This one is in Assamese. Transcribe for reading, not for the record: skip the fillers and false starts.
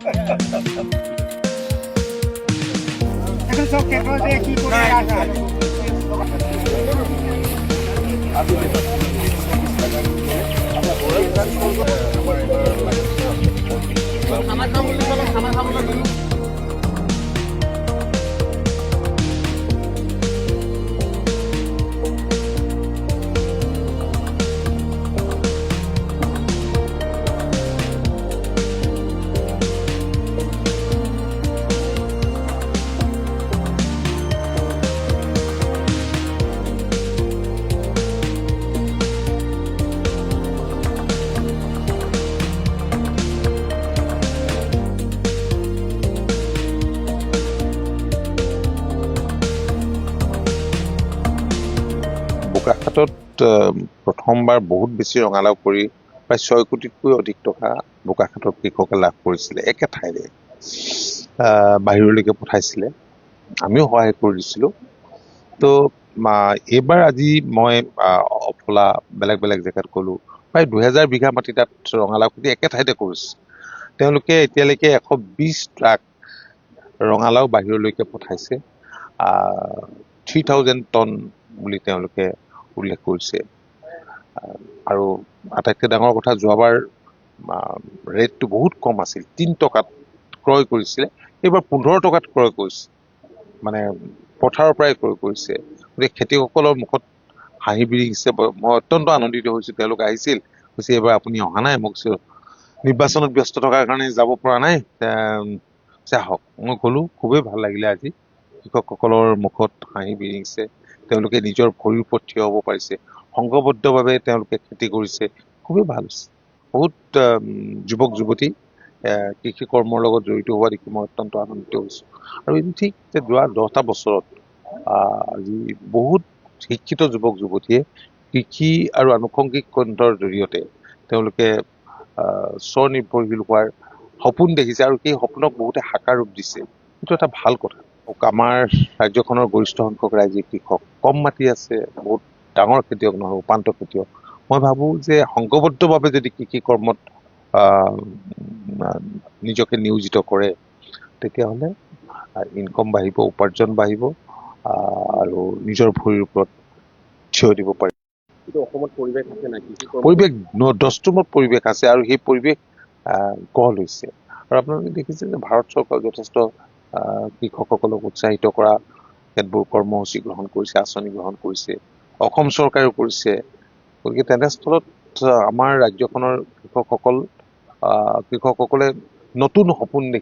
এখন সব কেটে দিয়ে কি কৰে ৰাখা বোকাখাতত প্ৰথমবাৰ বহুত বেছি ৰঙালাও কৰি প্ৰায় 6 কোটিতকৈ অধিক টকা বোকাখাতৰ কৃষকে লাভ কৰিছিলে একে ঠাইৰে বাহিৰলৈকে পঠাইছিলে আমিও সহায় কৰি দিছিলোঁ তো এইবাৰ আজি মই অফলা বেলেগ বেলেগ জেগাত গ'লোঁ প্ৰায় 2000 বিঘা মাটি তাত ৰঙালাও খেতি একে ঠাইতে কৰিছে তেওঁলোকে এতিয়ালৈকে 120 ট্ৰাক ৰঙালাও বাহিৰলৈকে পঠাইছে 3000 টন বুলি তেওঁলোকে উল্লেখ কৰিছে আৰু আটাইতকৈ ডাঙৰ কথা যোৱাবাৰ ৰেটটো বহুত কম আছিল 3 টকাত ক্ৰয় কৰিছিলে এইবাৰ 15 টকাত ক্ৰয় কৰিছে মানে পথাৰৰ পৰাই ক্ৰয় কৰিছে গতিকে খেতিয়কসকলৰ মুখত হাঁহি বিৰিছে মই অত্যন্ত আনন্দিত হৈছোঁ তেওঁলোক আহিছিল কৈছে এইবাৰ আপুনি অহা নাই মোক নিৰ্বাচনত ব্যস্ত থকাৰ কাৰণে যাব পৰা নাই আহক মই গ'লোঁ খুবেই ভাল লাগিলে আজি কৃষকসকলৰ মুখত হাঁহি বিৰিছে তেওঁলোকে নিজৰ ভৰিৰ ওপৰত থিয় হ'ব পাৰিছে সংঘবদ্ধভাৱে তেওঁলোকে খেতি কৰিছে খুবেই ভাল হৈছে বহুত যুৱক যুৱতী কৃষি কৰ্মৰ লগত জড়িত হোৱা দেখি মই অত্যন্ত আনন্দিত হৈছোঁ আৰু এইটো ঠিক যে যোৱা 10টা বছৰত আজি বহুত শিক্ষিত যুৱক যুৱতীয়ে কৃষি আৰু আনুষংগিক খণ্ডৰ জৰিয়তে তেওঁলোকে স্বনিৰ্ভৰশীল হোৱাৰ সপোন দেখিছে আৰু সেই সপোনক বহুতে সাকাৰ ৰূপ দিছে এইটো এটা ভাল কথা আমাৰ ৰাজ্যখনৰ গৰিষ্ঠ সংখ্যক ৰাইজে কৃষক কম মাটি আছে বহুত ডাঙৰ খেতিয়ক নহয় উপান্ত খেতিয়ক মই ভাবোঁ যে সংঘবদ্ধভাৱে যদি কৃষি কৰ্মত নিজকে নিয়োজিত কৰে তেতিয়াহ'লে ইনকম বাঢ়িব উপাৰ্জন বাঢ়িব আৰু নিজৰ ভৰিৰ ওপৰত থিয় দিব পাৰে অসমত পৰিৱেশ আছে নেকি পৰিৱেশ দস্তুমত পৰিৱেশ আছে আৰু সেই পৰিৱেশ গঢ় লৈছে আৰু আপোনালোকে দেখিছে যে ভাৰত চৰকাৰ যথেষ্ট কৃষকসকলক উৎসাহিত কৰা কেতবোৰ কৰ্মসূচী গ্ৰহণ কৰিছে আঁচনি গ্ৰহণ কৰিছে অসম চৰকাৰেও কৰিছে গতিকে তেনেস্থলত আমাৰ ৰাজ্যখনৰ কৃষকসকলে নতুন সপোন দেখি